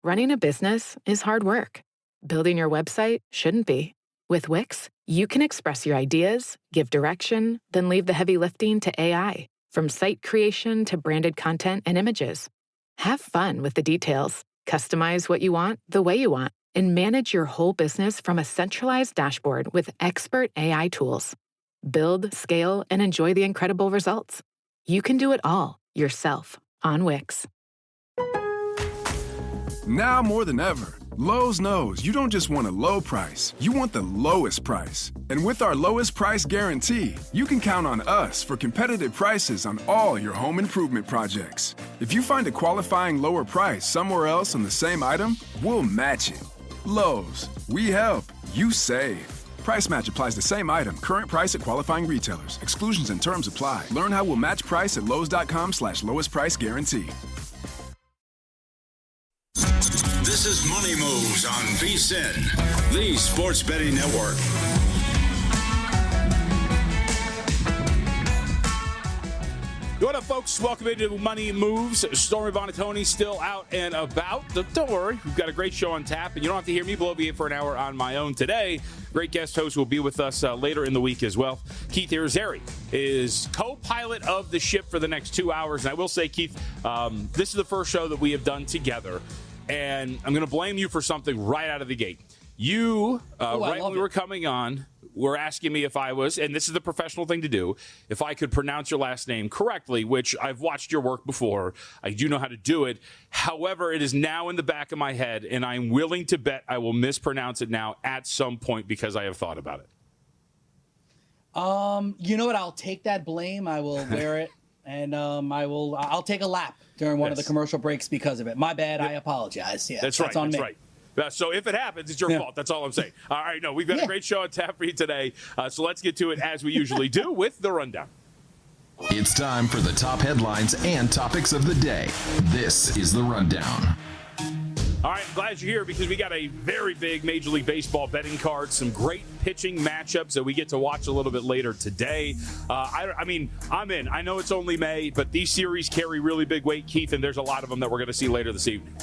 Running a business is hard work. Building your website shouldn't be. With Wix, you can express your ideas, give direction, then leave the heavy lifting to AI, from site creation to branded content and images. Have fun with the details. Customize what you want the way you want, and manage your whole business from a centralized dashboard with expert AI tools. Build, scale, and enjoy the incredible results. You can do it all yourself on Wix. Now more than ever, Lowe's knows you don't just want a low price, you want the lowest price. And with our lowest price guarantee, you can count on us for competitive prices on all your home improvement projects. If you find a qualifying lower price somewhere else on the same item, we'll match it. Lowe's, we help, you save. Price match applies the same item. Current price at qualifying retailers. Exclusions and terms apply. Learn how we'll match price at Lowes.com/lowest price guarantee. This is Money Moves on VSIN, the sports betting network. What up, folks? Welcome into Money Moves. Stormy Bonatoni still out and about. Don't worry, we've got a great show on tap, and you don't have to hear me blow me for an hour on my own today. Great guest host will be with us later in the week as well. Keith Irizarry is co-pilot of the ship for the next 2 hours. And I will say, Keith, this is the first show that we have done together, and I'm going to blame you for something right out of the gate. You, right when we were coming on, were asking me if I was, and this is the professional thing to do, if I could pronounce your last name correctly, which I've watched your work before. I do know how to do it. However, it is now in the back of my head, and I'm willing to bet I will mispronounce it now at some point because I have thought about it. You know what? I'll take that blame. I will wear it, and I'll take a lap during one of the commercial breaks because of it. My bad. Yep. I apologize. Yeah, that's right. On me. Right. So if it happens, it's your fault. That's all I'm saying. All right, no, we've got a great show on tap for you today. So let's get to it as we usually do with the rundown. It's time for the top headlines and topics of the day. This is the rundown. All right, I'm glad you're here because we got a very big Major League Baseball betting card, some great pitching matchups that we get to watch a little bit later today. I mean, I'm in. I know it's only May, but these series carry really big weight, Keith, and there's a lot of them that we're going to see later this evening.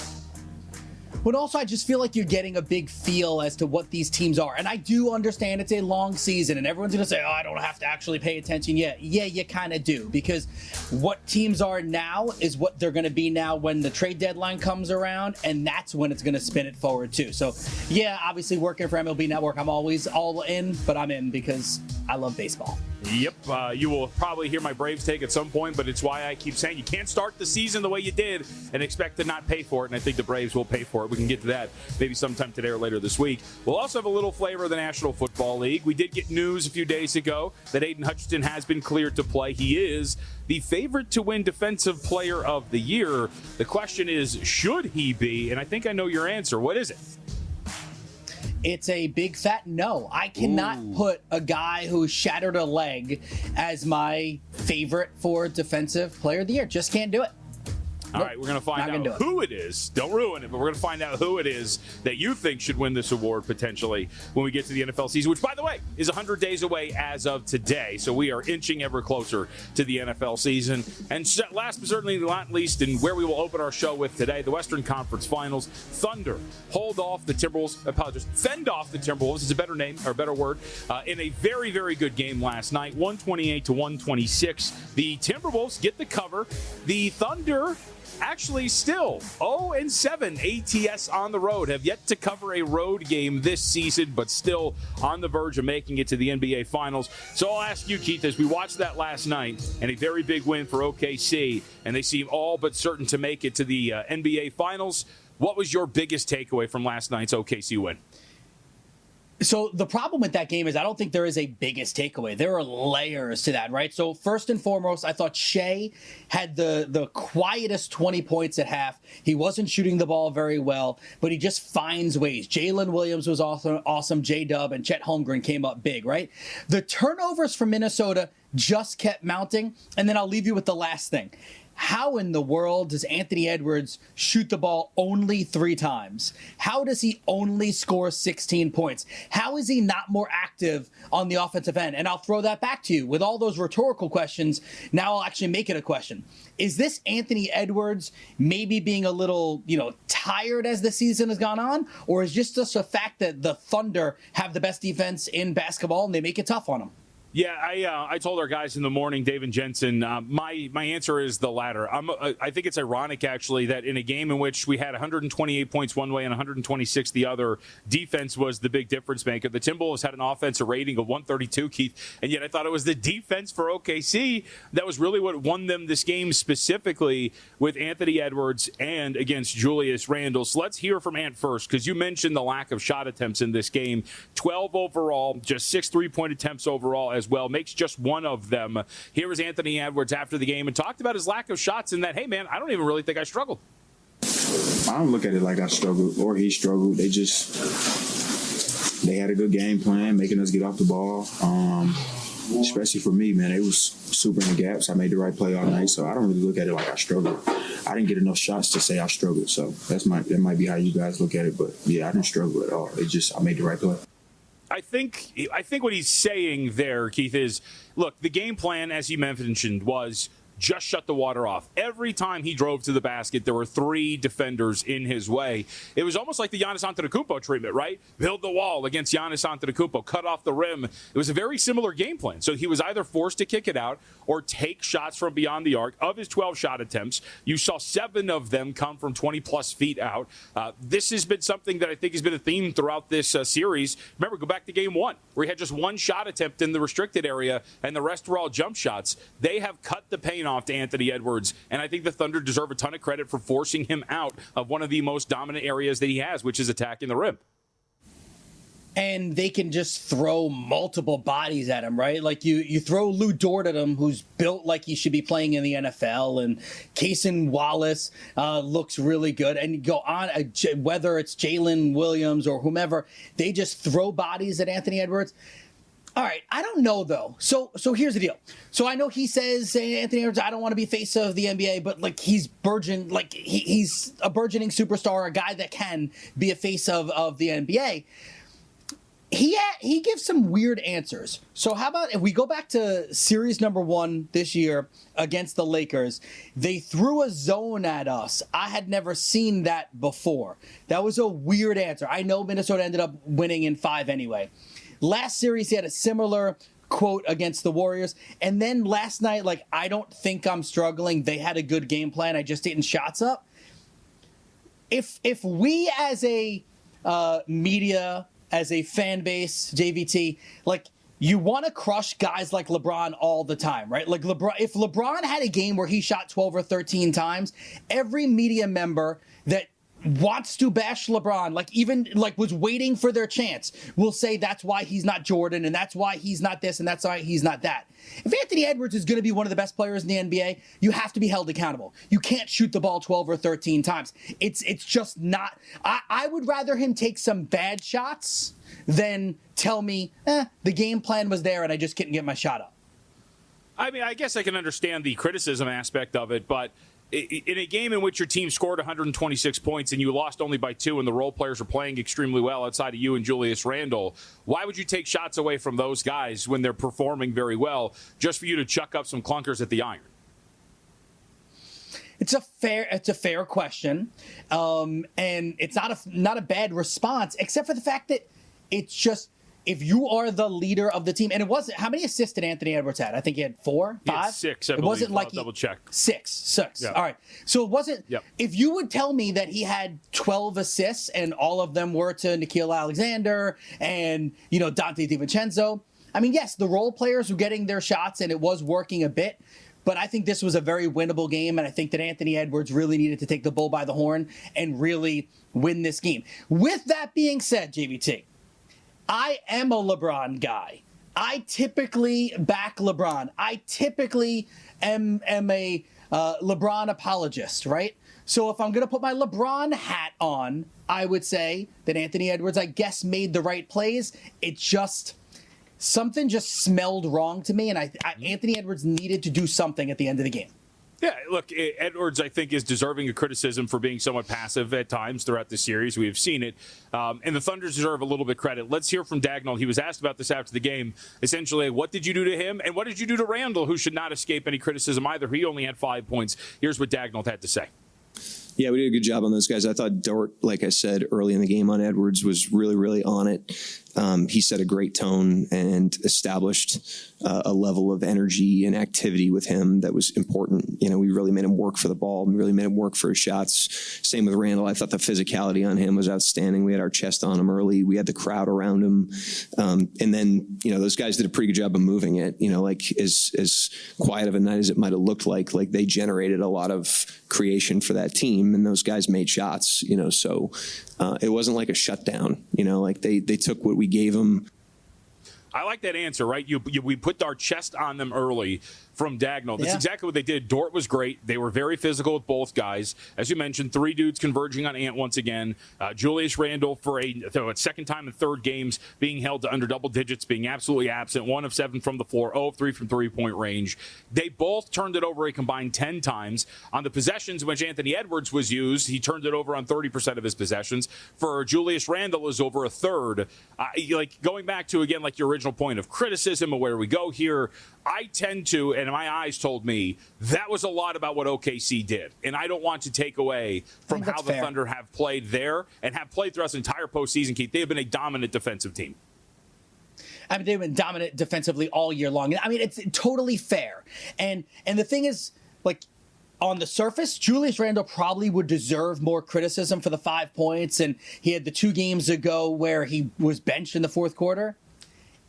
But also, I just feel like you're getting a big feel as to what these teams are. And I do understand it's a long season, and everyone's going to say, oh, I don't have to actually pay attention yet. Yeah, you kind of do, because what teams are now is what they're going to be now when the trade deadline comes around, and that's when it's going to spin it forward, too. So, yeah, obviously working for MLB Network, I'm always all in, but I'm in because I love baseball. Yep, you will probably hear my Braves take at some point, but it's why I keep saying you can't start the season the way you did and expect to not pay for it, and I think the Braves will pay for it. We can get to that maybe sometime today or later this week. We'll also have a little flavor of the National Football League. We did get news a few days ago that Aiden Hutchinson has been cleared to play. He is the favorite to win Defensive Player of the Year. The question is, should he be? And I think I know your answer. What is it? It's a big fat no. I cannot put a guy who shattered a leg as my favorite for Defensive Player of the Year. Just can't do it. All right, we're going to find out who it is. Don't ruin it, but we're going to find out who it is that you think should win this award potentially when we get to the NFL season, which, by the way, is 100 days away as of today. So we are inching ever closer to the NFL season. And last but certainly not least, and where we will open our show with today, the Western Conference Finals. Thunder hold off the Timberwolves. I apologize. Fend off the Timberwolves is a better name or a better word in a very, very good game last night, 128-126. The Timberwolves get the cover. The Thunder actually still 0-7 ATS on the road, have yet to cover a road game this season, but still on the verge of making it to the NBA Finals. So I'll ask you, Keith, as we watched that last night, and a very big win for OKC, and they seem all but certain to make it to the NBA Finals, what was your biggest takeaway from last night's OKC win? So the problem with that game is I don't think there is a biggest takeaway. There are layers to that, right? So first and foremost, I thought Shea had the quietest 20 points at half. He wasn't shooting the ball very well, but he just finds ways. Jalen Williams was awesome. J-Dub and Chet Holmgren came up big, right? The turnovers from Minnesota just kept mounting. And then I'll leave you with the last thing. how in the world does Anthony Edwards shoot the ball only 3 times? How does he only score 16 points? How is he not more active on the offensive end? And I'll throw that back to you. With all those rhetorical questions, now I'll actually make it a question. Is this Anthony Edwards maybe being a little, tired as the season has gone on? Or is just a fact that the Thunder have the best defense in basketball and they make it tough on him? Yeah, I told our guys in the morning, Dave and Jensen, my answer is the latter. I think it's ironic, actually, that in a game in which we had 128 points one way and 126 the other, defense was the big difference maker. The Timberwolves had an offensive rating of 132, Keith, and yet I thought it was the defense for OKC that was really what won them this game, specifically with Anthony Edwards and against Julius Randle. So let's hear from Ant first, because you mentioned the lack of shot attempts in this game. 12 overall, just 6 three-point attempts overall as well, makes just one of them. Here is Anthony Edwards after the game and talked about his lack of shots and that, hey, man, I don't even really think I struggled. I don't look at it like I struggled or he struggled. They had a good game plan, making us get off the ball. Especially for me, man, it was super in the gaps. I made the right play all night, so I don't really look at it like I struggled. I didn't get enough shots to say I struggled, so that might be how you guys look at it. But, yeah, I didn't struggle at all. I made the right play. I think what he's saying there, Keith, is, look, the game plan, as he mentioned, was just shut the water off. Every time he drove to the basket, there were 3 defenders in his way. It was almost like the Giannis Antetokounmpo treatment, right? Build the wall against Giannis Antetokounmpo, cut off the rim. It was a very similar game plan. So he was either forced to kick it out or take shots from beyond the arc. Of his 12 shot attempts, you saw 7 of them come from 20-plus feet out. This has been something that I think has been a theme throughout this series. Remember, go back to game 1, where he had just 1 shot attempt in the restricted area, and the rest were all jump shots. They have cut the paint off to Anthony Edwards, and I think the Thunder deserve a ton of credit for forcing him out of one of the most dominant areas that he has, which is attacking the rim. And they can just throw multiple bodies at him, right? Like you throw Lou Dort at him, who's built like he should be playing in the NFL, and Cason Wallace looks really good. And you go on, whether it's Jalen Williams or whomever, they just throw bodies at Anthony Edwards. All right, I don't know, though. So here's the deal. So I know he says, Anthony Edwards, I don't want to be face of the NBA, but he's he's a burgeoning superstar, a guy that can be a face of the NBA. He gives some weird answers. So how about if we go back to series number 1 this year against the Lakers? They threw a zone at us. I had never seen that before. That was a weird answer. I know Minnesota ended up winning in 5 anyway. Last series, he had a similar quote against the Warriors. And then last night, I don't think I'm struggling. They had a good game plan. I just didn't shots up. If we as a media, as a fan base, JVT, you want to crush guys like LeBron all the time, right? Like if LeBron had a game where he shot 12 or 13 times, every media member that wants to bash LeBron, was waiting for their chance, will say that's why he's not Jordan, and that's why he's not this, and that's why he's not that. If Anthony Edwards is going to be one of the best players in the NBA, you have to be held accountable. You can't shoot the ball 12 or 13 times. It's just not. I would rather him take some bad shots than tell me, the game plan was there and I just couldn't get my shot up. I mean, I guess I can understand the criticism aspect of it, but in a game in which your team scored 126 points and you lost only by 2 and the role players are playing extremely well outside of you and Julius Randle, why would you take shots away from those guys when they're performing very well just for you to chuck up some clunkers at the iron? It's a fair question, and it's not a bad response, except for the fact that it's just, if you are the leader of the team, and it wasn't, how many assists did Anthony Edwards had? I think he had 4, 5? He had 6, I believe. It wasn't like double check. 6. Yeah. All right. So it wasn't, Yep. If you would tell me that he had 12 assists and all of them were to Nickeil Alexander and, Dante DiVincenzo, I mean, yes, the role players were getting their shots and it was working a bit, but I think this was a very winnable game, and I think that Anthony Edwards really needed to take the bull by the horn and really win this game. With that being said, JVT, I am a LeBron guy. I typically back LeBron. I typically am a LeBron apologist, right? So if I'm going to put my LeBron hat on, I would say that Anthony Edwards, I guess, made the right plays. Something just smelled wrong to me, and Anthony Edwards needed to do something at the end of the game. Yeah, look, Edwards, I think, is deserving of criticism for being somewhat passive at times throughout the series. We have seen it. And the Thunder deserve a little bit of credit. Let's hear from Dagnall. He was asked about this after the game. Essentially, what did you do to him? And what did you do to Randall, who should not escape any criticism either? He only had 5 points. Here's what Dagnall had to say. Yeah, we did a good job on those guys. I thought Dort, like I said early in the game on Edwards, was really, really on it. He set a great tone and established a level of energy and activity with him that was important. You know, we really made him work for the ball. We really made him work for his shots. Same with Randall. I thought the physicality on him was outstanding. We had our chest on him early. We had the crowd around him. And then, you know, those guys did a pretty good job of moving it. You know, like as quiet of a night as it might have looked like they generated a lot of creation for that team, and those guys made shots, you know, so it wasn't like a shutdown, you know, like they took what we gave them. I like that answer, right? We put our chest on them early from Dagnall. That's exactly what they did. Dort was great. They were very physical with both guys. As you mentioned, 3 dudes converging on Ant once again. Julius Randle for a second time in 3rd games being held to under double digits, being absolutely absent. 1 of 7 from the floor, 0 of 3 from three-point range. They both turned it over a combined 10 times. On the possessions in which Anthony Edwards was used, he turned it over on 30% of his possessions. For Julius Randle, it was over a third. Like going back to, again, like your original point of criticism of where we go here, I tend to, and my eyes told me, that was a lot about what OKC did. And I don't want to take away from how the Thunder have played there and have played throughout the entire postseason, Keith. They have been a dominant defensive team. I mean, they've been dominant defensively all year long. I mean, it's totally fair. And the thing is, like, on the surface, Julius Randle probably would deserve more criticism for the 5 points. And he had the 2 games ago where he was benched in the 4th quarter.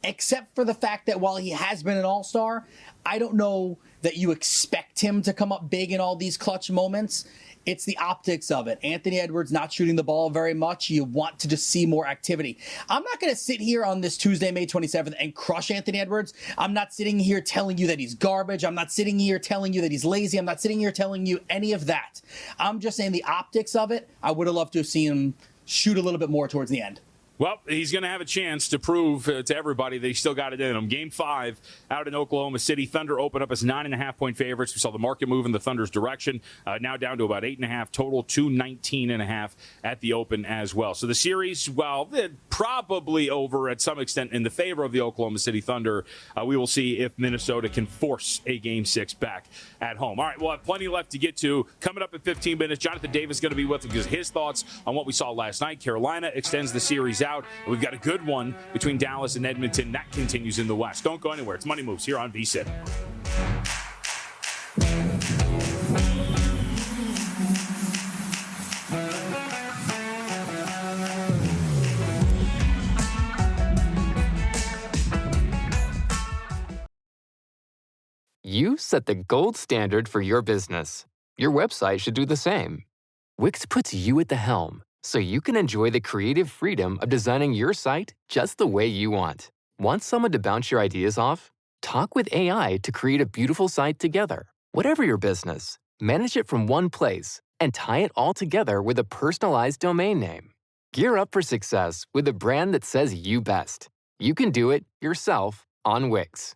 Except for the fact that while he has been an all-star, I don't know that you expect him to come up big in all these clutch moments. It's the optics of it. Anthony Edwards not shooting the ball very much. You want to just see more activity. I'm not going to sit here on this Tuesday, May 27th, and crush Anthony Edwards. I'm not sitting here telling you that he's garbage. I'm not sitting here telling you that he's lazy. I'm not sitting here telling you any of that. I'm just saying the optics of it, I would have loved to have seen him shoot a little bit more towards the end. Well, he's going to have a chance to prove to everybody that he still got it in him. Game 5 out in Oklahoma City. Thunder open up as 9.5-point favorites. We saw the market move in the Thunder's direction. Now down to about 8.5 total, to 19.5 at the open as well. So the series, well, probably over at some extent in the favor of the Oklahoma City Thunder. We will see if Minnesota can force a Game 6 back at home. All right, we'll have plenty left to get to. Coming up in 15 minutes, Jonathan Davis is going to be with us because his thoughts on what we saw last night. Carolina extends the series out. We've got a good one between Dallas and Edmonton. That continues in the West. Don't go anywhere. It's Money Moves here on VSIN. You set the gold standard for your business. Your website should do the same. Wix puts you at the helm, so you can enjoy the creative freedom of designing your site just the way you want. Want someone to bounce your ideas off? Talk with AI to create a beautiful site together. Whatever your business, manage it from one place and tie it all together with a personalized domain name. Gear up for success with a brand that says you best. You can do it yourself on Wix.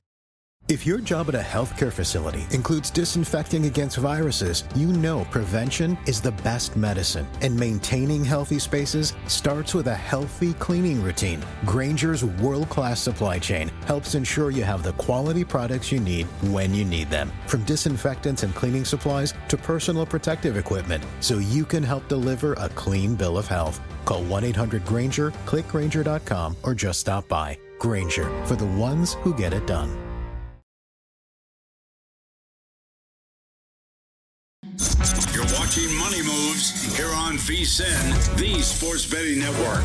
If your job at a healthcare facility includes disinfecting against viruses, you know prevention is the best medicine. And maintaining healthy spaces starts with a healthy cleaning routine. Grainger's world-class supply chain helps ensure you have the quality products you need when you need them. From disinfectants and cleaning supplies to personal protective equipment, so you can help deliver a clean bill of health. Call 1-800-GRAINGER, click Grainger.com, or just stop by. Grainger, for the ones who get it done. You're watching Money Moves here on VSIN, the Sports Betting Network.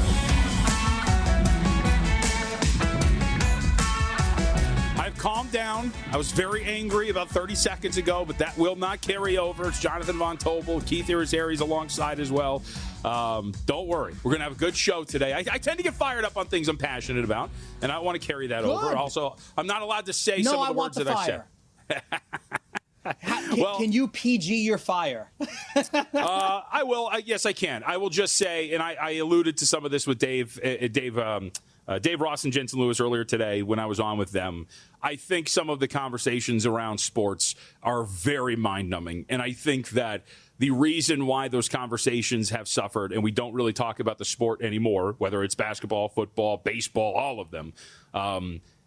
I've calmed down. I was very angry about 30 seconds ago, but that will not carry over. It's Jonathan Von Tobel, Keith Irizarry's alongside as well. Don't worry. We're going to have a good show today. I tend to get fired up on things I'm passionate about, and I want to carry that over. Also, I'm not allowed to say some of the words that I said. Can you PG your fire? I will. Yes, I can. I will just say, and I alluded to some of this with Dave Dave Ross and Jensen Lewis earlier today when I was on with them. I think some of the conversations around sports are very mind-numbing, and I think that the reason why those conversations have suffered, and we don't really talk about the sport anymore, whether it's basketball, football, baseball, all of them,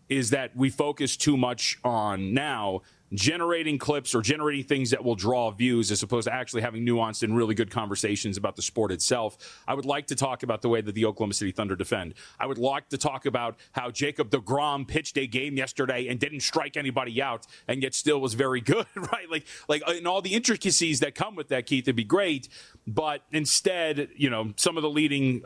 is that we focus too much on now generating clips or generating things that will draw views as opposed to actually having nuanced and really good conversations about the sport itself. I would like to talk about the way that the Oklahoma City Thunder defend. I would like to talk about how Jacob deGrom pitched a game yesterday and didn't strike anybody out and yet still was very good, right? Like and all the intricacies that come with that, Keith, would be great. But instead, some of the leading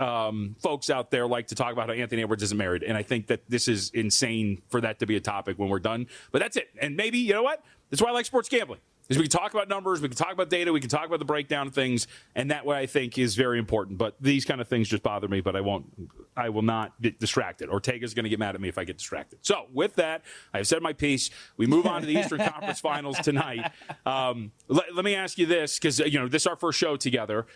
folks out there like to talk about how Anthony Edwards isn't married. And I think that this is insane for that to be a topic when we're done. But that's it. And maybe, you know what? That's why I like sports gambling. Is we can talk about numbers, we can talk about data, we can talk about the breakdown of things, and that way I think is very important. But these kind of things just bother me, but I will not get distracted. Ortega's going to get mad at me if I get distracted. So with that, I've said my piece. We move on to the Eastern Conference Finals tonight. Let me ask you this, because this is our first show together.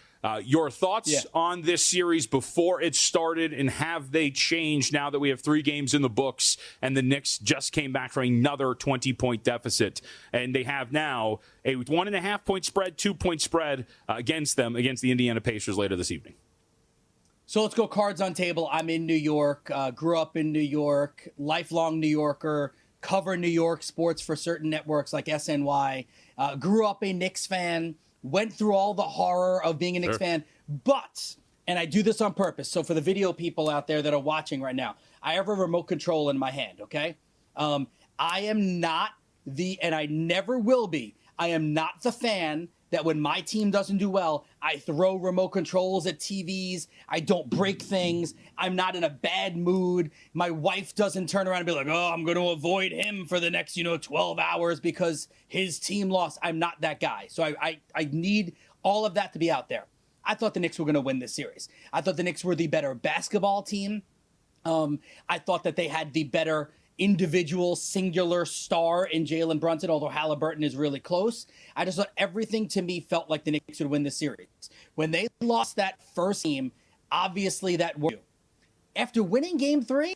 Your thoughts on this series before it started, and have they changed now that we have 3 games in the books and the Knicks just came back from another 20-point deficit, and they have now a 1.5-point spread, 2-point spread against the Indiana Pacers later this evening? So let's go cards on table. I'm in New York, grew up in New York, lifelong New Yorker, cover New York sports for certain networks like SNY, grew up a Knicks fan, went through all the horror of being a Knicks fan, but, and I do this on purpose, so for the video people out there that are watching right now, I have a remote control in my hand, okay? I am not and I never will be, I am not the fan that when my team doesn't do well, I throw remote controls at TVs, I don't break things, I'm not in a bad mood, my wife doesn't turn around and be like, oh, I'm going to avoid him for the next, 12 hours because his team lost. I'm not that guy. So I need all of that to be out there. I thought the Knicks were going to win this series. I thought the Knicks were the better basketball team. I thought that they had the better individual singular star in Jalen Brunson, although Halliburton is really close. I just thought everything to me felt like the Knicks would win the series. When they lost that first game, obviously that worked. After winning game 3,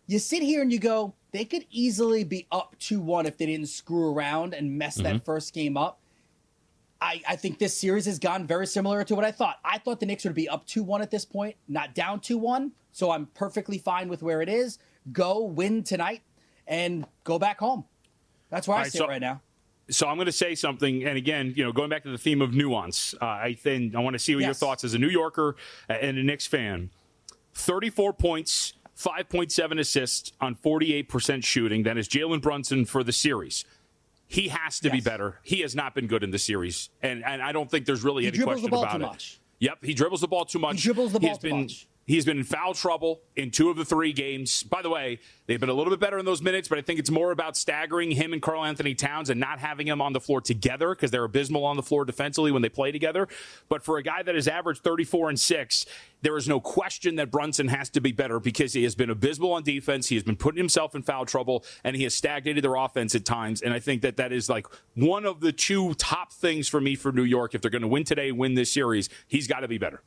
you sit here and you go, they could easily be up 2-1 if they didn't screw around and mess that first game up. I think this series has gone very similar to what I thought. I thought the Knicks would be up 2-1 at this point, not down 2-1. So I'm perfectly fine with where it is. Go win tonight and go back home. That's where I sit right now. So I'm going to say something, and again, going back to the theme of nuance, I want to see what your thoughts as a New Yorker and a Knicks fan. 34 points, 5.7 assists on 48% shooting. That is Jalen Brunson for the series. He has to be better. He has not been good in the series, and I don't think there's really any question about it. Much. Yep, he dribbles the ball too much. He dribbles the ball too much. He's been in foul trouble in 2 of the 3 games. By the way, they've been a little bit better in those minutes, but I think it's more about staggering him and Karl Anthony Towns and not having him on the floor together because they're abysmal on the floor defensively when they play together. But for a guy that has averaged 34 and 6, there is no question that Brunson has to be better because he has been abysmal on defense. He has been putting himself in foul trouble, and he has stagnated their offense at times. And I think that is like one of the 2 top things for me for New York. If they're going to win today, win this series, he's got to be better.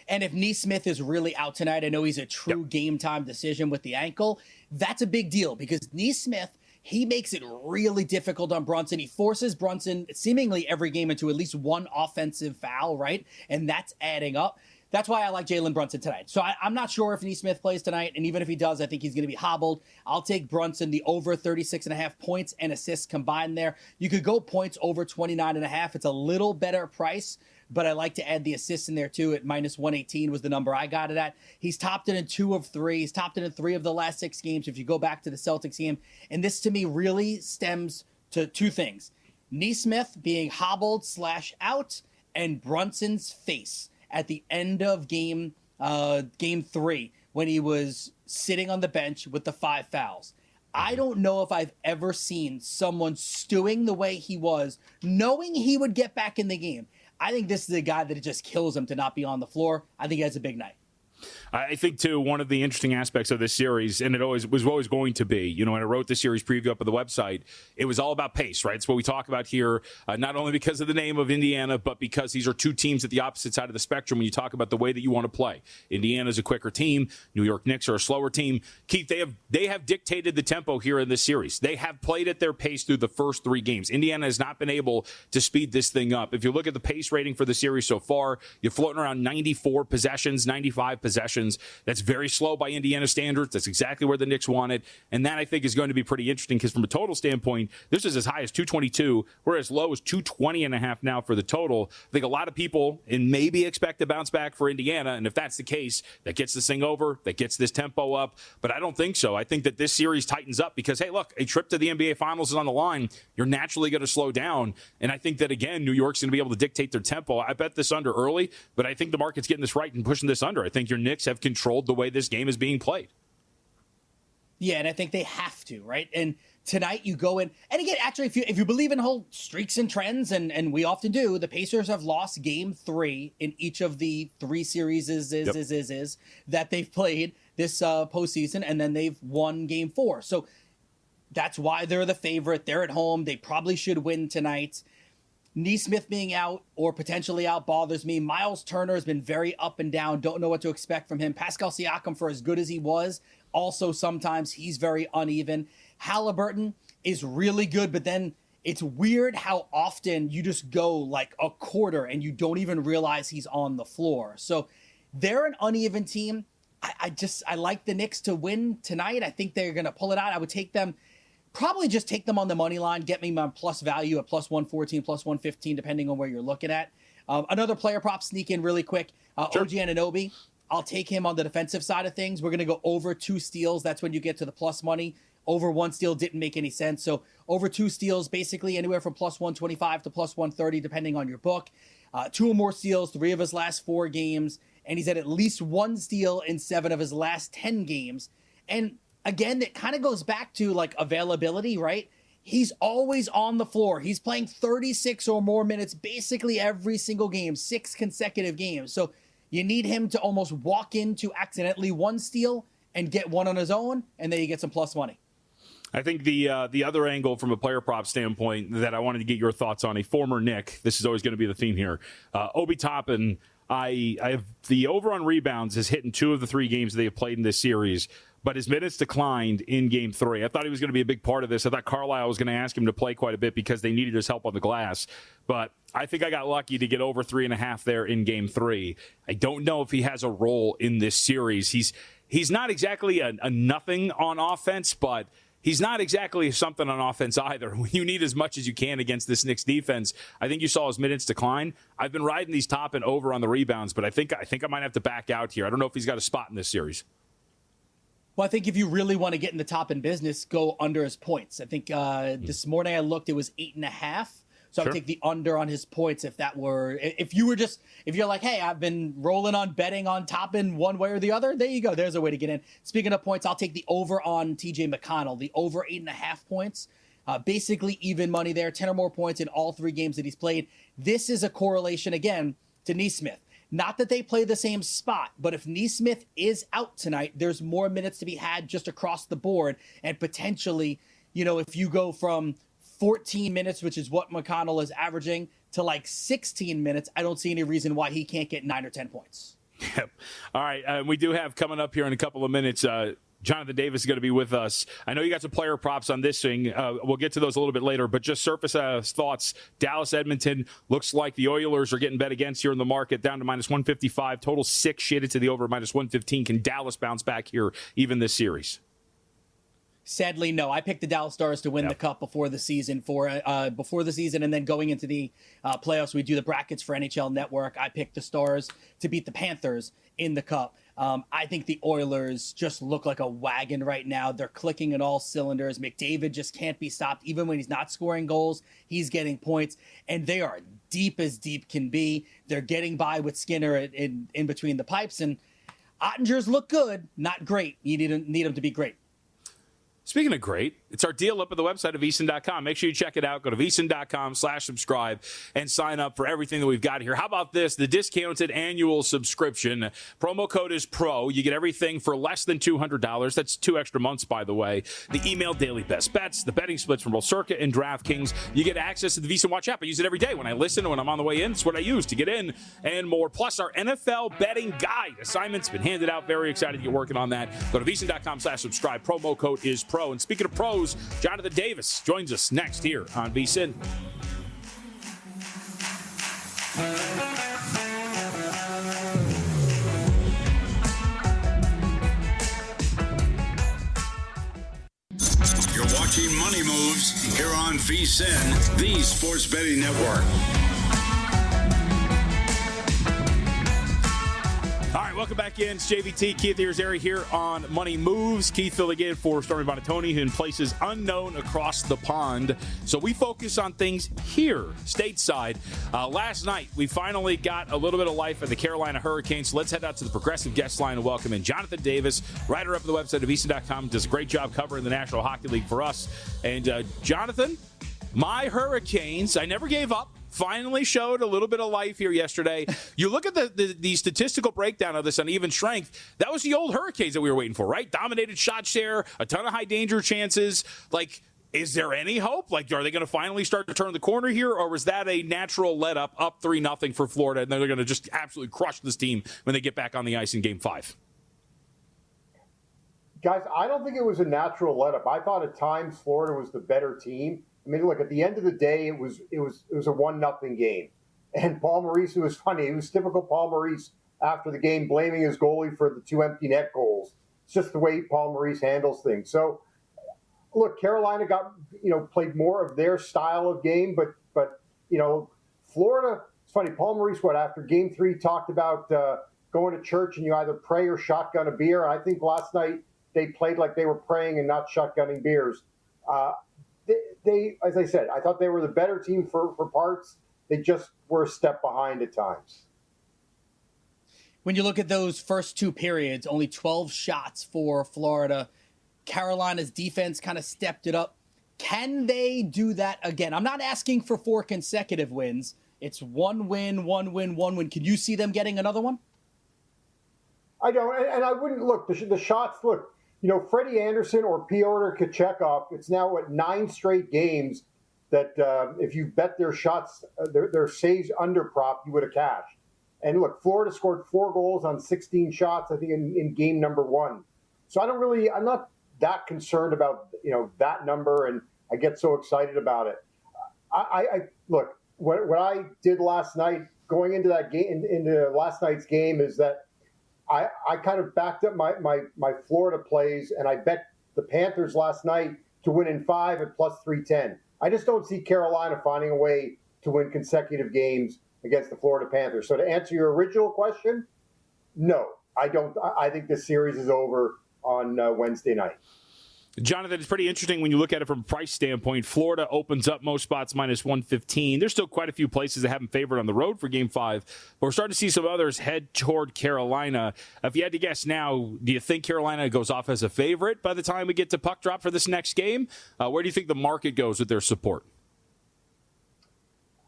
And if Nesmith is really out tonight, I know he's a true game-time decision with the ankle. That's a big deal because Nesmith, he makes it really difficult on Brunson. He forces Brunson seemingly every game into at least one offensive foul, right? And that's adding up. That's why I like Jalen Brunson tonight. So I'm not sure if Nesmith plays tonight, and even if he does, I think he's going to be hobbled. I'll take Brunson, the over 36.5 points and assists combined there. You could go points over 29.5. It's a little better price, but I like to add the assists in there too. At minus 118 was the number I got it at. He's topped it in 2 of 3. He's topped it in 3 of the last 6 games. If you go back to the Celtics game, and this to me really stems to 2 things: Nesmith being hobbled / out, and Brunson's face at the end of game 3 when he was sitting on the bench with the 5 fouls. I don't know if I've ever seen someone stewing the way he was, knowing he would get back in the game. I think this is a guy that it just kills him to not be on the floor. I think he has a big night. I think, too, one of the interesting aspects of this series, and it was always going to be, when I wrote the series preview up on the website, it was all about pace, right? It's what we talk about here, not only because of the name of Indiana, but because these are two teams at the opposite side of the spectrum when you talk about the way that you want to play. Indiana's a quicker team. New York Knicks are a slower team. Keith, they have dictated the tempo here in this series. They have played at their pace through the first 3 games. Indiana has not been able to speed this thing up. If you look at the pace rating for the series so far, you're floating around 94 possessions, 95 possessions. That's very slow by Indiana standards. That's exactly where the Knicks want it. And that, I think, is going to be pretty interesting because from a total standpoint, this is as high as 222. We're as low as 220.5 now for the total. I think a lot of people and maybe expect a bounce back for Indiana. And if that's the case, that gets this thing over, that gets this tempo up. But I don't think so. I think that this series tightens up because, hey, look, a trip to the NBA Finals is on the line. You're naturally going to slow down. And I think that, again, New York's going to be able to dictate their tempo. I bet this under early, but I think the market's getting this right and pushing this under. I think your Knicks have controlled the way this game is being played. Yeah, and I think they have to, right? And tonight you go in, and again, actually, if you believe in whole streaks and trends, and we often do, the Pacers have lost game 3 in each of the 3 series that they've played this postseason, and then they've won game 4. So that's why they're the favorite. They're at home. They probably should win tonight. Nesmith being out or potentially out bothers me. Miles Turner has been very up and down. Don't know what to expect from him. Pascal Siakam, for as good as he was, also sometimes he's very uneven. Halliburton is really good, but then it's weird how often you just go like a quarter and you don't even realize he's on the floor. So they're an uneven team. I like the Knicks to win tonight. I think they're going to pull it out. I would take them. Probably just take them on the money line, get me my plus value at plus 114, plus 115, depending on where you're looking at. Another player prop sneak in really quick. Sure. OG Anunoby, I'll take him on the defensive side of things. We're going to go over 2 steals. That's when you get to the plus money. Over 1 steal didn't make any sense. So over 2 steals, basically anywhere from plus 125 to plus 130, depending on your book. 2 or more steals, 3 of his last 4 games. And he's at least 1 steal in 7 of his last 10 games. And again, it kind of goes back to like availability, right? He's always on the floor. He's playing 36 or more minutes basically every single game, 6 consecutive games. So you need him to almost walk into accidentally 1 steal and get 1 on his own, and then you get some plus money. I think the other angle from a player prop standpoint that I wanted to get your thoughts on, a former Knick, this is always going to be the theme here, Obi Toppin, I have the over on rebounds has hit in 2 of the 3 games they have played in this series, but his minutes declined in game 3. I thought he was going to be a big part of this. I thought Carlisle was going to ask him to play quite a bit because they needed his help on the glass. But I think I got lucky to get over 3.5 there in game 3. I don't know if he has a role in this series. He's not exactly a nothing on offense, but he's not exactly something on offense either. When you need as much as you can against this Knicks defense, I think you saw his minutes decline. I've been riding these top and over on the rebounds, but I think I might have to back out here. I don't know if he's got a spot in this series. Well, I think if you really want to get in the top in business, go under his points. I think this morning I looked, it was 8.5. So I would take the under on his points if you're like, hey, I've been rolling on betting on Toppin one way or the other. There you go. There's a way to get in. Speaking of points, I'll take the over on TJ McConnell, the over 8.5 points. Basically even money there, 10 or more points in all 3 games that he's played. This is a correlation again to Nesmith. Not that they play the same spot, but if Nesmith is out tonight, there's more minutes to be had just across the board. And potentially, if you go from 14 minutes, which is what McConnell is averaging, to like 16 minutes, I don't see any reason why he can't get 9 or 10 points. Yep. All right. We do have coming up here in a couple of minutes, Jonathan Davis is going to be with us. I know you got some player props on this thing. We'll get to those a little bit later, but just surface thoughts. Dallas, Edmonton, looks like the Oilers are getting bet against here in the market, down to minus 155. Total 6 shaded to the over, minus 115. Can Dallas bounce back here even this series? Sadly, no. I picked the Dallas Stars to win the Cup before the season, and then going into the playoffs, we do the brackets for NHL Network. I picked the Stars to beat the Panthers in the Cup. I think the Oilers just look like a wagon right now. They're clicking in all cylinders. McDavid just can't be stopped. Even when he's not scoring goals, he's getting points, and they are deep as deep can be. They're getting by with Skinner in between the pipes, and Ottinger's look good, not great. You need them to be great. Speaking of great, It's our deal up at the website of VSIN.com. Make sure you check it out. Go to VSIN.com/subscribe and sign up for everything that we've got here. How about this? The discounted annual subscription. Promo code is PRO. You get everything for less than $200. That's 2 extra months, by the way. The email daily best bets, the betting splits from both Circa and DraftKings. You get access to the VSIN Watch app. I use it every day when I listen and when I'm on the way in. It's what I use to get in and more. Plus, our NFL betting guide assignment's been handed out. Very excited to get working on that. Go to VSIN.com/subscribe. Promo code is PRO. And speaking of pros, Jonathan Davis joins us next here on VSIN. You're watching Money Moves here on VSIN, the Sports Betting Network. All right, welcome back in. It's JVT, Keith Irizarry here on Money Moves. Keith filling in for Stormy Bonatoni in places unknown across the pond. So we focus on things here, stateside. Last night, we finally got a little bit of life at the Carolina Hurricanes. So let's head out to the Progressive guest line and welcome in Jonathan Davis, writer up at the website of VSIN.com. Does a great job covering the National Hockey League for us. And Jonathan, my Hurricanes, I never gave up. Finally showed a little bit of life here yesterday. You look at the statistical breakdown of this uneven strength. That was the old Hurricanes that we were waiting for, right? Dominated shot share, a ton of high danger chances. Like, is there any hope? Like, are they going to finally start to turn the corner here, or was that a natural let up 3-0 for Florida, and then they're going to just absolutely crush this team when they get back on the ice in Game 5? Guys, I don't think it was a natural let up. I thought at times Florida was the better team. I mean, look, at the end of the day, it was a 1-0 game. And Paul Maurice, it was funny. It was typical Paul Maurice after the game, blaming his goalie for the 2 empty net goals. It's just the way Paul Maurice handles things. So, look, Carolina played more of their style of game, but Florida, it's funny. Paul Maurice, after Game 3, talked about going to church and you either pray or shotgun a beer. I think last night they played like they were praying and not shotgunning beers. They, as I said, I thought they were the better team for parts. They just were a step behind at times. When you look at those first 2 periods, only 12 shots for Florida. Carolina's defense kind of stepped it up. Can they do that again? I'm not asking for 4 consecutive wins. It's 1 win, 1 win, 1 win. Can you see them getting another one? I don't, and I wouldn't look. The shots, look. Freddie Anderson or Pyotr Kochetkov, it's now 9 straight games that if you bet their shots, their saves under prop, you would have cashed. And look, Florida scored 4 goals on 16 shots, I think, in game number 1. So I'm not that concerned about, that number, and I get so excited about it. I look, what I did last night, going into that game, into last night's game, is that I kind of backed up my Florida plays, and I bet the Panthers last night to win in 5 at plus 310. I just don't see Carolina finding a way to win consecutive games against the Florida Panthers. So to answer your original question, no, I don't. I think this series is over on Wednesday night. Jonathan, it's pretty interesting when you look at it from a price standpoint. Florida opens up most spots minus 115. There's still quite a few places that have them favored on the road for Game 5. But we're starting to see some others head toward Carolina. If you had to guess now, do you think Carolina goes off as a favorite by the time we get to puck drop for this next game? Where do you think the market goes with their support?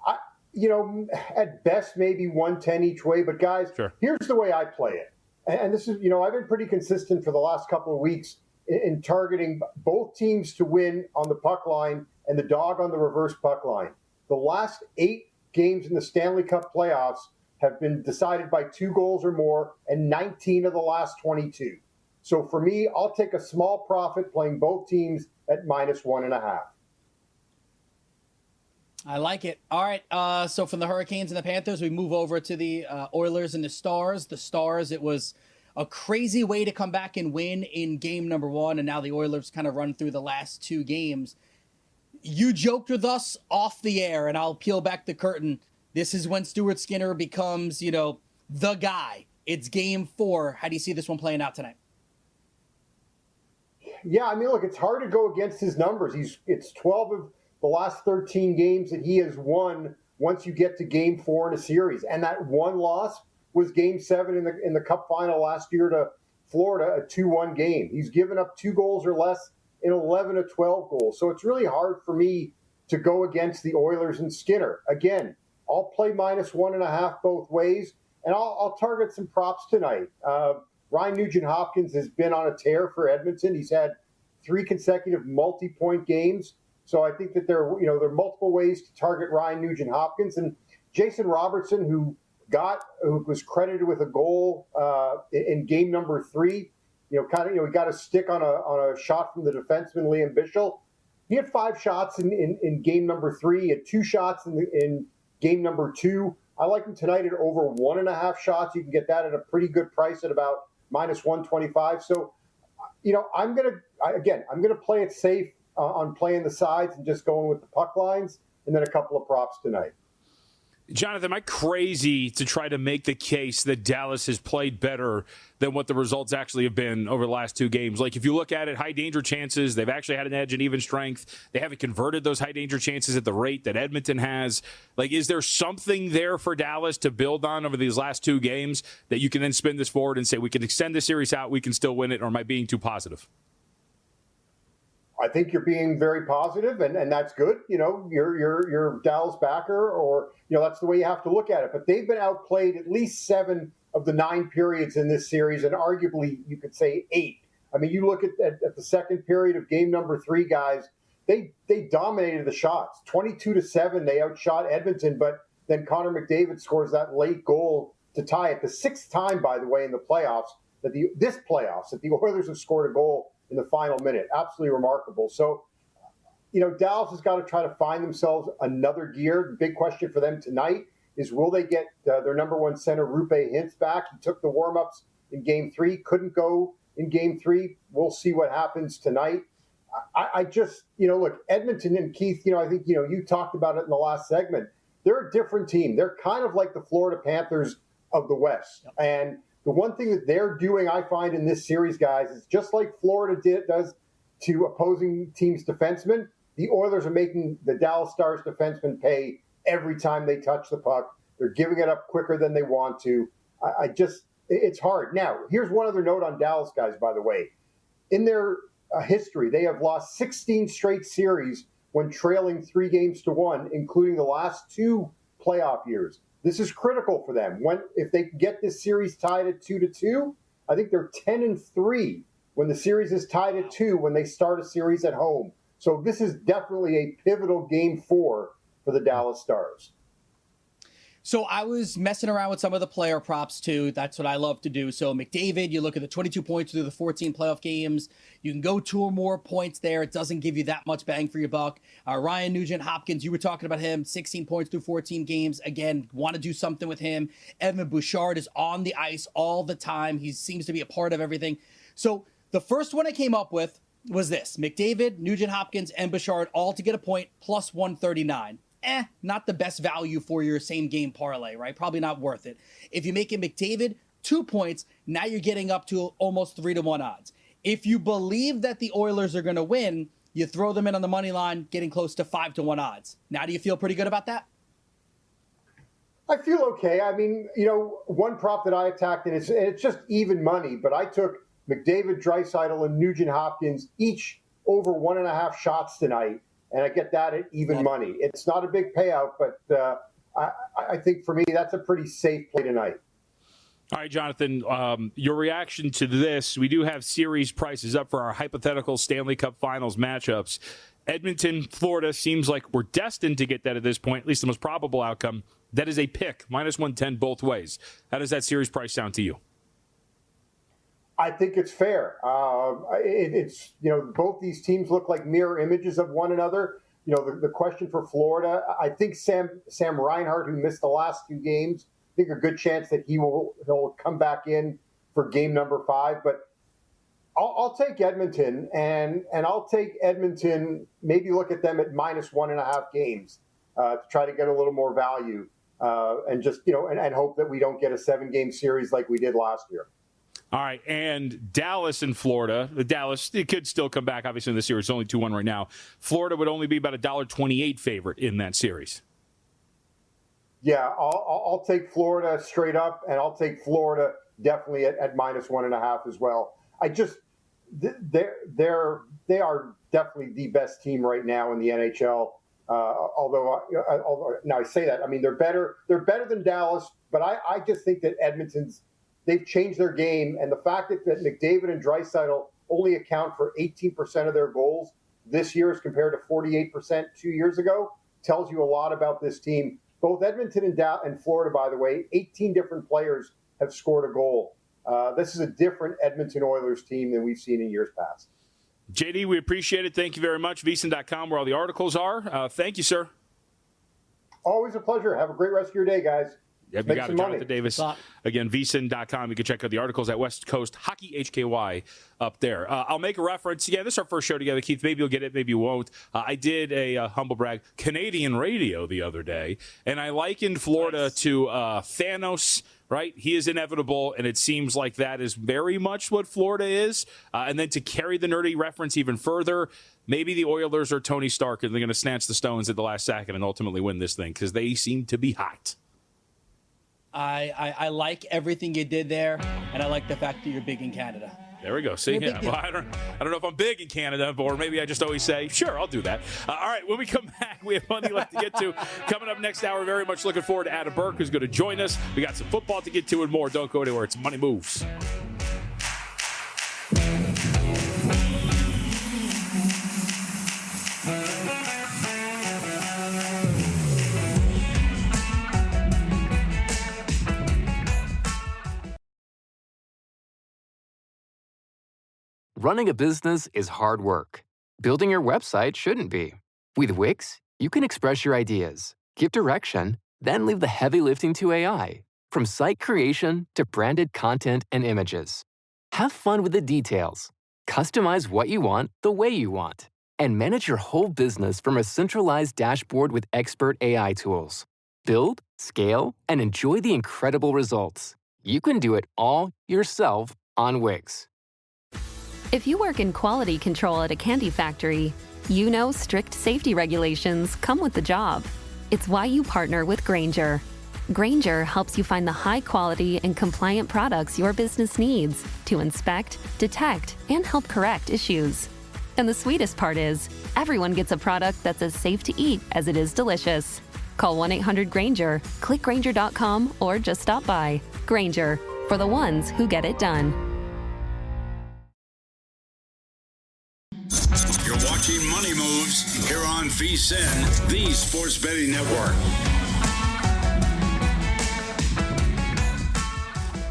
At best, maybe 110 each way. But, guys, Sure. Here's the way I play it. And this is, I've been pretty consistent for the last couple of weeks in targeting both teams to win on the puck line and the dog on the reverse puck line. The last 8 games in the Stanley Cup playoffs have been decided by 2 goals or more, and 19 of the last 22. So for me, I'll take a small profit playing both teams at minus 1.5. I like it. All right, so from the Hurricanes and the Panthers, we move over to the Oilers and the Stars. The Stars, it was a crazy way to come back and win in game number 1, and now the Oilers kind of run through the last 2 games. You joked with us off the air, and I'll peel back the curtain. This is when Stuart Skinner becomes, the guy. It's game 4. How do you see this one playing out tonight? Yeah, I mean, look, it's hard to go against his numbers. It's 12 of the last 13 games that he has won once you get to game 4 in a series. And that one loss was game 7 in the Cup final last year to Florida, a 2-1 game. He's given up 2 goals or less in 11 of 12 goals. So it's really hard for me to go against the Oilers and Skinner. Again, I'll play -1.5 both ways, and I'll target some props tonight. Ryan Nugent-Hopkins has been on a tear for Edmonton. He's had 3 consecutive multi-point games. So I think that there are multiple ways to target Ryan Nugent-Hopkins. And Jason Robertson, who was credited with a goal in game number 3, he got a stick on a shot from the defenseman Liam Bichsel. He had 5 shots in game number 3. He had 2 shots in game number 2. I like him tonight at over 1.5 shots. You can get that at a pretty good price at about -125. So, I'm gonna play it safe on playing the sides and just going with the puck lines, and then a couple of props tonight. Jonathan, am I crazy to try to make the case that Dallas has played better than what the results actually have been over the last 2 games? Like, if you look at it, high danger chances, they've actually had an edge in even strength. They haven't converted those high danger chances at the rate that Edmonton has. Like, is there something there for Dallas to build on over these last 2 games that you can then spin this forward and say, we can extend the series out, we can still win it, or am I being too positive? I think you're being very positive, and that's good. You're Dallas backer, or that's the way you have to look at it. But they've been outplayed at least 7 of the 9 periods in this series, and arguably you could say 8. I mean, you look at the second period of game number 3, guys. They dominated the shots, 22-7. They outshot Edmonton, but then Connor McDavid scores that late goal to tie it. The 6th time, by the way, in the playoffs that the Oilers have scored a goal in the final minute. Absolutely remarkable. So, Dallas has got to try to find themselves another gear. The big question for them tonight is, will they get their number 1 center, Rupe Hintz, back? He took the warm-ups in Game 3, couldn't go in Game 3. We'll see what happens tonight. I just, look, Edmonton and Keith, I think, you talked about it in the last segment. They're a different team. They're kind of like the Florida Panthers of the West. And the one thing that they're doing, I find, in this series, guys, is just like Florida does to opposing teams' defensemen, the Oilers are making the Dallas Stars defensemen pay every time they touch the puck. They're giving it up quicker than they want to. It's hard. Now, here's one other note on Dallas, guys, by the way. In their history, they have lost 16 straight series when trailing 3-1, including the last 2 playoff years. This is critical for them. If they get this series tied at 2-2, I think they're 10-3 when the series is tied at 2 when they start a series at home. So this is definitely a pivotal game 4 for the Dallas Stars. So I was messing around with some of the player props too. That's what I love to do. So McDavid, you look at the 22 points through the 14 playoff games. You can go 2 or more points there. It doesn't give you that much bang for your buck. Ryan Nugent-Hopkins, you were talking about him, 16 points through 14 games. Again, want to do something with him. Evan Bouchard is on the ice all the time. He seems to be a part of everything. So the first one I came up with was this: McDavid, Nugent-Hopkins, and Bouchard all to get a point, plus 139. Not the best value for your same game parlay, right? Probably not worth it. If you make it McDavid, 2 points, now you're getting up to almost 3-1 odds. If you believe that the Oilers are going to win, you throw them in on the money line, getting close to 5-1 odds. Now, do you feel pretty good about that? I feel okay. I mean, one prop that I attacked, and it's just even money, but I took McDavid, Draisaitl, and Nugent-Hopkins each over 1.5 shots tonight. And I get that at even money. It's not a big payout, but I think for me, that's a pretty safe play tonight. All right, Jonathan, your reaction to this. We do have series prices up for our hypothetical Stanley Cup Finals matchups. Edmonton, Florida, seems like we're destined to get that at this point, at least the most probable outcome. That is a pick, -110 both ways. How does that series price sound to you? I think it's fair. It's both these teams look like mirror images of one another. The question for Florida, I think Sam Reinhart, who missed the last 2 games, I think a good chance that he'll come back in for game number 5. But I'll take Edmonton, and I'll take Edmonton. Maybe look at them at -1.5 games to try to get a little more value, and just and hope that we don't get a 7-game series like we did last year. All right, and Dallas and Florida. Dallas, it could still come back, obviously, in the series. It's only 2-1 right now. Florida would only be about a $1.28 favorite in that series. Yeah, I'll take Florida straight up, and I'll take Florida definitely at -1.5 as well. they are definitely the best team right now in the NHL. Although now I say that, I mean they're better than Dallas, but I just think that they've changed their game, and the fact that McDavid and Draisaitl only account for 18% of their goals this year as compared to 48% 2 years ago tells you a lot about this team. Both Edmonton and Florida, by the way, 18 different players have scored a goal. This is a different Edmonton Oilers team than we've seen in years past. JD, we appreciate it. Thank you very much. VSIN.com, where all the articles are. Thank you, sir. Always a pleasure. Have a great rest of your day, guys. Yeah, you got it, Jonathan Davis. Again, VSIN.com. You can check out the articles at West Coast Hockey HKY up there. I'll make a reference. Yeah, this is our first show together, Keith. Maybe you'll get it, maybe you won't. I did a humble brag Canadian radio the other day, and I likened Florida to Thanos. Right? He is inevitable, and it seems like that is very much what Florida is. And then to carry the nerdy reference even further, maybe the Oilers are Tony Stark, and they're going to snatch the Stones at the last second and ultimately win this thing because they seem to be hot. I like everything you did there, and I like the fact that you're big in Canada. There we go. See, yeah. Well, I don't know if I'm big in Canada, or maybe I just always say, sure, I'll do that. All right, when we come back, we have plenty left to get to. Coming up next hour, very much looking forward to Adam Burke, who's going to join us. We got some football to get to and more. Don't go anywhere. It's Money Moves. Running a business is hard work. Building your website shouldn't be. With Wix, you can express your ideas, give direction, then leave the heavy lifting to AI. From site creation to branded content and images. Have fun with the details. Customize what you want the way you want. And manage your whole business from a centralized dashboard with expert AI tools. Build, scale, and enjoy the incredible results. You can do it all yourself on Wix. If you work in quality control at a candy factory, you know strict safety regulations come with the job. It's why you partner with Grainger. Grainger helps you find the high-quality and compliant products your business needs to inspect, detect, and help correct issues. And the sweetest part is, everyone gets a product that's as safe to eat as it is delicious. Call 1-800-GRAINGER, click Grainger.com, or just stop by. Grainger, for the ones who get it done. You're watching Money Moves here on VSIN, the Sports Betting Network.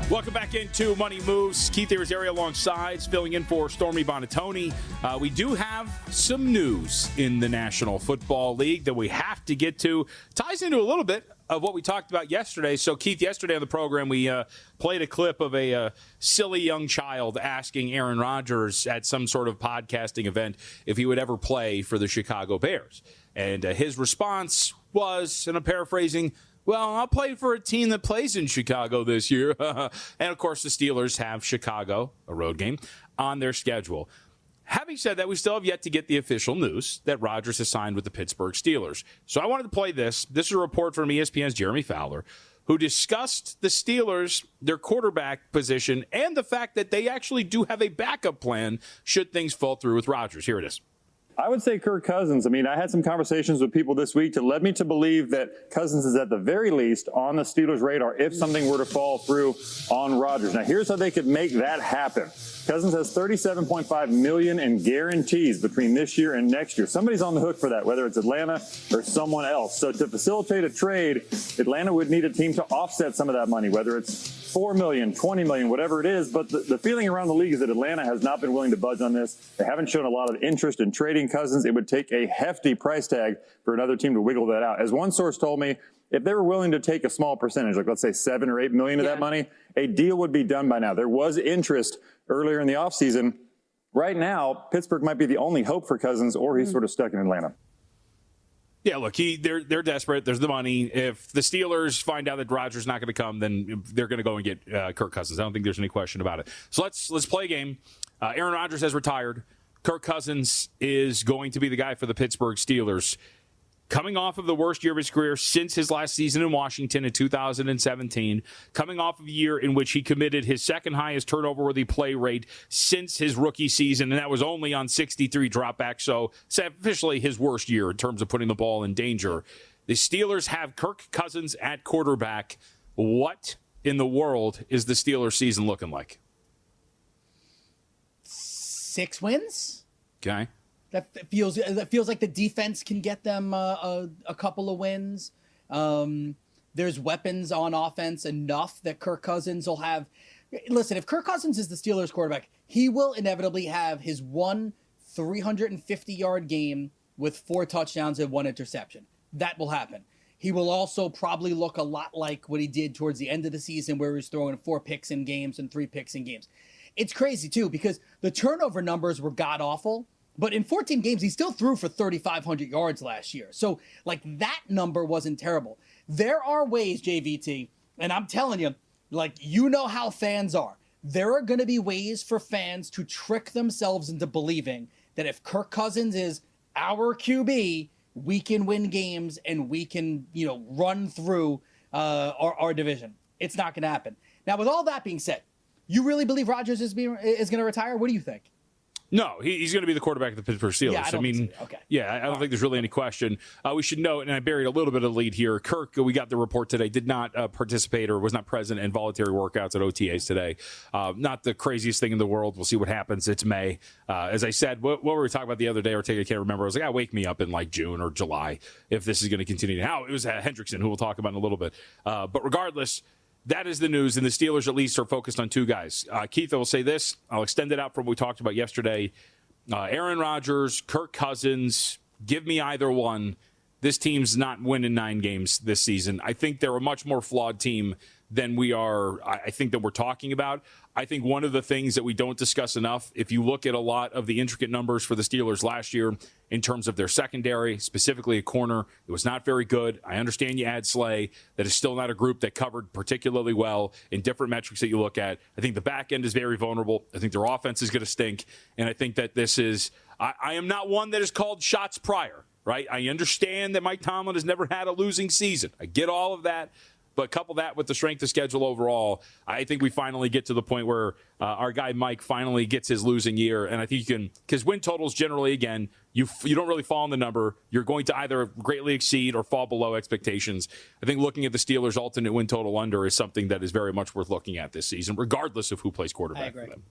Welcome back into Money Moves. Keith Irizarry alongside, filling in for Stormy Bonatoni. We do have some news in the National Football League that we have to get to. Ties into a little bit of what we talked about yesterday. So, Keith, yesterday on the program, we played a clip of a silly young child asking Aaron Rodgers at some sort of podcasting event if he would ever play for the Chicago Bears. And his response was, and I'm paraphrasing, well, I'll play for a team that plays in Chicago this year. And, of course, the Steelers have Chicago, a road game, on their schedule. Having said that, we still have yet to get the official news that Rodgers has signed with the Pittsburgh Steelers. So I wanted to play this. This is a report from ESPN's Jeremy Fowler, who discussed the Steelers, their quarterback position, and the fact that they actually do have a backup plan should things fall through with Rodgers. Here it is. I would say Kirk Cousins. I mean, I had some conversations with people this week that led me to believe that Cousins is at the very least on the Steelers' radar if something were to fall through on Rodgers. Now, here's how they could make that happen. Cousins has $37.5 million in guarantees between this year and next year. Somebody's on the hook for that, whether it's Atlanta or someone else. So to facilitate a trade, Atlanta would need a team to offset some of that money, whether it's $4 million, $20 million, whatever it is. But the feeling around the league is that Atlanta has not been willing to budge on this. They haven't shown a lot of interest in trading Cousins. It would take a hefty price tag for another team to wiggle that out. As one source told me, if they were willing to take a small percentage, like let's say 7 or 8 million of that money, a deal would be done by now. There was interest earlier in the offseason. Right now, Pittsburgh might be the only hope for Cousins, or he's sort of stuck in Atlanta. Yeah, look, they're desperate. There's the money. If the Steelers find out that Rodgers not going to come, then they're going to go and get Kirk Cousins. I don't think there's any question about it. So let's play a game. Aaron Rodgers has retired. Kirk Cousins is going to be the guy for the Pittsburgh Steelers. coming off of the worst year of his career since his last season in Washington in 2017, coming off of a year in which he committed his second highest turnover-worthy play rate since his rookie season, and that was only on 63 dropbacks, so it's officially his worst year in terms of putting the ball in danger. The Steelers have Kirk Cousins at quarterback. What in the world is the Steelers season looking like? 6 wins? Okay. That feels like the defense can get them a couple of wins. There's weapons on offense enough that Kirk Cousins will have. Listen, if Kirk Cousins is the Steelers quarterback, he will inevitably have his one 350-yard game with 4 touchdowns and 1 interception. That will happen. He will also probably look a lot like what he did towards the end of the season, where he was throwing 4 picks in games and 3 picks in games. It's crazy, too, because the turnover numbers were god-awful. But in 14 games, he still threw for 3,500 yards last year. So, that number wasn't terrible. There are ways, JVT, and I'm telling you, you know how fans are. There are going to be ways for fans to trick themselves into believing that if Kirk Cousins is our QB, we can win games and we can, run through our division. It's not going to happen. Now, with all that being said, you really believe Rodgers is going to retire? What do you think? No, he's going to be the quarterback of the Pittsburgh Steelers. Yeah, I don't think there's really any question. We should note, and I buried a little bit of the lead here, Kirk, we got the report today, did not participate or was not present in voluntary workouts at OTAs today. Not the craziest thing in the world. We'll see what happens. It's May. As I said, what were we talking about the other day, or I can't remember. I was like, wake me up in June or July if this is going to continue. Now, it was Hendrickson, who we'll talk about in a little bit. But regardless, that is the news, and the Steelers at least are focused on 2 guys. Keith, I will say this. I'll extend it out from what we talked about yesterday. Aaron Rodgers, Kirk Cousins, give me either one. This team's not winning 9 games this season. I think they're a much more flawed team than I think that we're talking about. I think one of the things that we don't discuss enough, if you look at a lot of the intricate numbers for the Steelers last year in terms of their secondary, specifically a corner, it was not very good. I understand you add Slay. That is still not a group that covered particularly well in different metrics that you look at. I think the back end is very vulnerable. I think their offense is going to stink. And I think that this is, I am not one that is called shots prior, right? I understand that Mike Tomlin has never had a losing season. I get all of that. But couple that with the strength of schedule overall, I think we finally get to the point where our guy Mike finally gets his losing year. And I think you can, because win totals generally, again, you don't really fall in the number. You're going to either greatly exceed or fall below expectations. I think looking at the Steelers' alternate win total under is something that is very much worth looking at this season, regardless of who plays quarterback for them.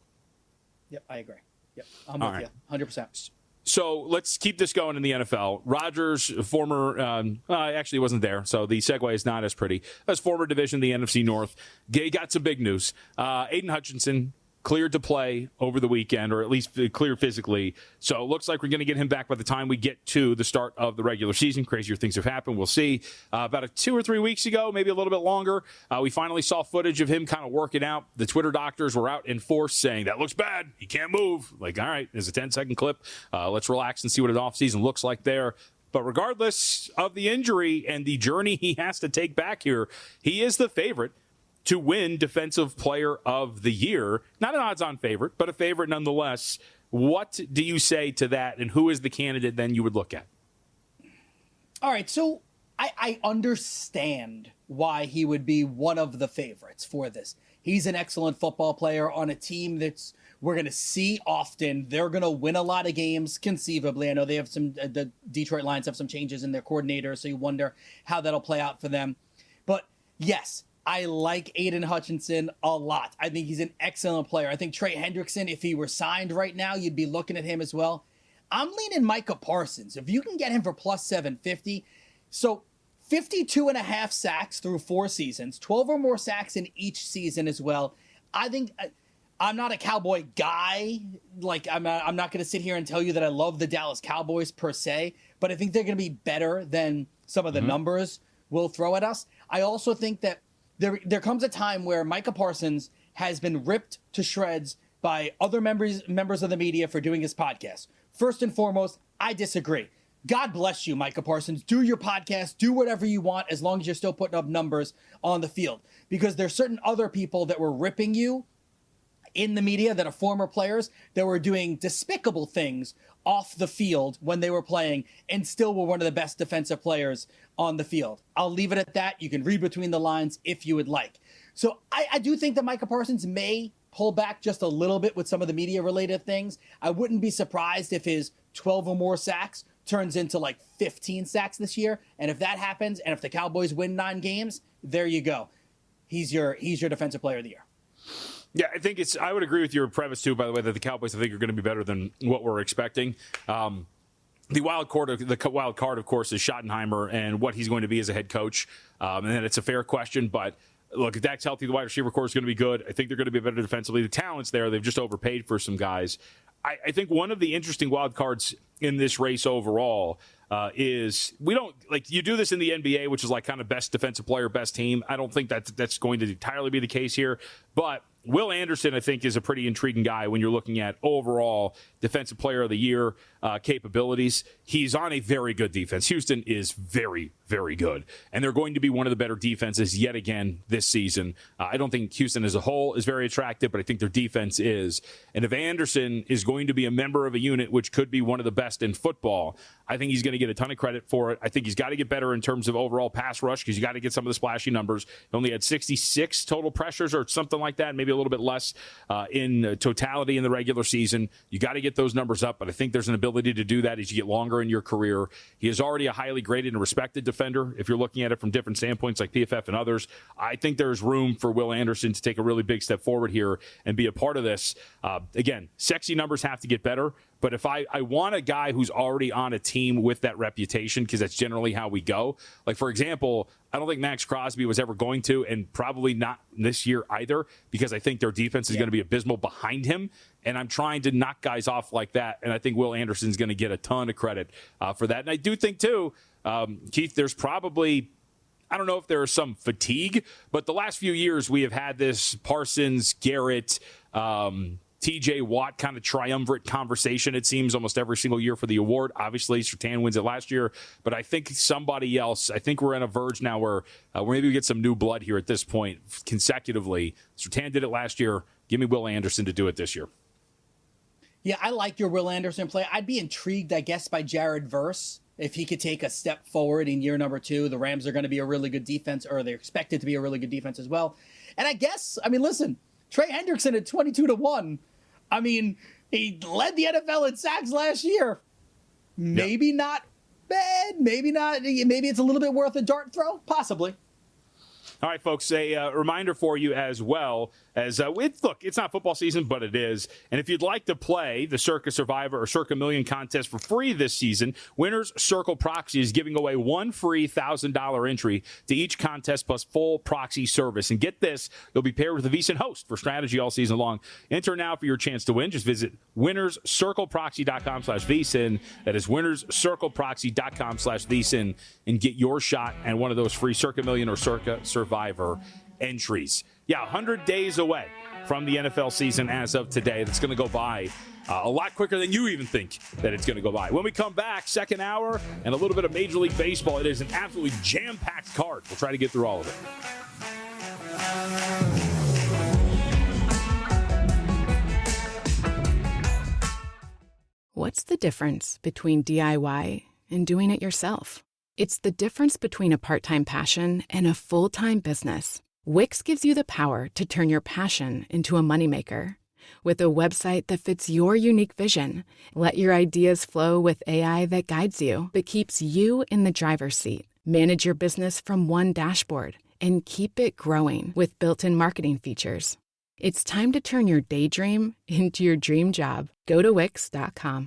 Yep, I agree. Yep, I'm with you, 100%. So let's keep this going in the NFL. Rodgers, former, actually wasn't there, so the segue is not as pretty. As former division of the NFC North, Gay got some big news. Aiden Hutchinson cleared to play over the weekend, or at least cleared physically. So it looks like we're going to get him back by the time we get to the start of the regular season. Crazier things have happened. We'll see. About 2 or 3 weeks ago, maybe a little bit longer, we finally saw footage of him kind of working out. The Twitter doctors were out in force saying, that looks bad. He can't move. All right, there's a 10-second clip. Let's relax and see what an offseason looks like there. But regardless of the injury and the journey he has to take back here, he is the favorite to win Defensive Player of the Year. Not an odds-on favorite, but a favorite nonetheless. What do you say to that, and who is the candidate then you would look at? All right, so I understand why he would be one of the favorites for this. He's an excellent football player on a team that's we're going to see often. They're going to win a lot of games, conceivably. I know they have the Detroit Lions have some changes in their coordinator, so you wonder how that'll play out for them. But yes, I like Aiden Hutchinson a lot. I think he's an excellent player. I think Trey Hendrickson, if he were signed right now, you'd be looking at him as well. I'm leaning Micah Parsons. If you can get him for plus 750, so 52.5 sacks through 4 seasons, 12 or more sacks in each season as well. I think I'm not a Cowboy guy. I'm not going to sit here and tell you that I love the Dallas Cowboys per se, but I think they're going to be better than some of the numbers will throw at us. I also think that there comes a time where Micah Parsons has been ripped to shreds by other members of the media for doing his podcast. First and foremost, I disagree. God bless you, Micah Parsons. Do your podcast, do whatever you want, as long as you're still putting up numbers on the field. Because there's certain other people that were ripping you in the media that are former players that were doing despicable things off the field when they were playing and still were one of the best defensive players on the field. I'll leave it at that. You can read between the lines if you would like. So I do think that Micah Parsons may pull back just a little bit with some of the media-related things. I wouldn't be surprised if his 12 or more sacks turns into like 15 sacks this year. And if that happens, and if the Cowboys win 9 games, there you go. He's your defensive player of the year. Yeah, I would agree with your premise too, by the way, that the Cowboys, I think, are going to be better than what we're expecting. The wild card, of course, is Schottenheimer and what he's going to be as a head coach. And then it's a fair question, but look, if Dak's healthy, the wide receiver core is going to be good. I think they're going to be better defensively. The talent's there. They've just overpaid for some guys. I think one of the interesting wild cards in this race overall is we don't like you do this in the NBA, which is like kind of best defensive player, best team. I don't think that's going to entirely be the case here, but Will Anderson, I think, is a pretty intriguing guy when you're looking at overall defensive player of the year capabilities. He's on a very good defense. Houston is very, very good, and they're going to be one of the better defenses yet again this season. I don't think Houston as a whole is very attractive, but I think their defense is. And if Anderson is going to be a member of a unit which could be one of the best in football, I think he's going to get a ton of credit for it. I think he's got to get better in terms of overall pass rush because you got to get some of the splashy numbers. He only had 66 total pressures or something like that, maybe a little bit less in totality in the regular season. You got to get those numbers up, but I think there's an ability to do that as you get longer in your career. He is already a highly graded and respected defender if you're looking at it from different standpoints like PFF and others. I think there's room for Will Anderson to take a really big step forward here and be a part of this. Again, sexy numbers have to get better. But if I want a guy who's already on a team with that reputation, because that's generally how we go. Like, for example, I don't think Max Crosby was ever going to, and probably not this year either, because I think their defense is going to be abysmal behind him. And I'm trying to knock guys off like that. And I think Will Anderson's going to get a ton of credit for that. And I do think, too, Keith, there's probably, I don't know if there is some fatigue, but the last few years we have had this Parsons, Garrett, TJ Watt kind of triumvirate conversation, it seems, almost every single year for the award. Obviously, Surtain wins it last year, but I think somebody else, I think we're on a verge now where maybe we get some new blood here at this point consecutively. Surtain did it last year. Give me Will Anderson to do it this year. Yeah, I like your Will Anderson play. I'd be intrigued, I guess, by Jared Verse. If he could take a step forward in year number 2, the Rams are going to be a really good defense, or they're expected to be a really good defense as well. And I guess, I mean, listen, Trey Hendrickson at 22-1. I mean, he led the NFL in sacks last year. Maybe not bad. Maybe not. Maybe it's a little bit worth a dart throw. Possibly. All right, folks, a reminder for you as well as, look, it's not football season, but it is. And if you'd like to play the Circa Survivor or Circa Million contest for free this season, Winners Circle Proxy is giving away one free $1,000 entry to each contest plus full proxy service. And get this, you'll be paired with a VSIN host for strategy all season long. Enter now for your chance to win. Just visit winnerscircleproxy.com/VSIN. That is winnerscircleproxy.com/VSIN and get your shot at one of those free Circa Million or Circa Survivor entries. Yeah, 100 days away from the NFL season as of today. That's going to go by a lot quicker than you even think that it's going to go by. When we come back, second hour and a little bit of Major League Baseball. It is an absolutely jam-packed card. We'll try to get through all of it. What's the difference between DIY and doing it yourself? It's the difference between a part-time passion and a full-time business. Wix gives you the power to turn your passion into a moneymaker. With a website that fits your unique vision, let your ideas flow with AI that guides you, but keeps you in the driver's seat. Manage your business from one dashboard and keep it growing with built-in marketing features. It's time to turn your daydream into your dream job. Go to Wix.com.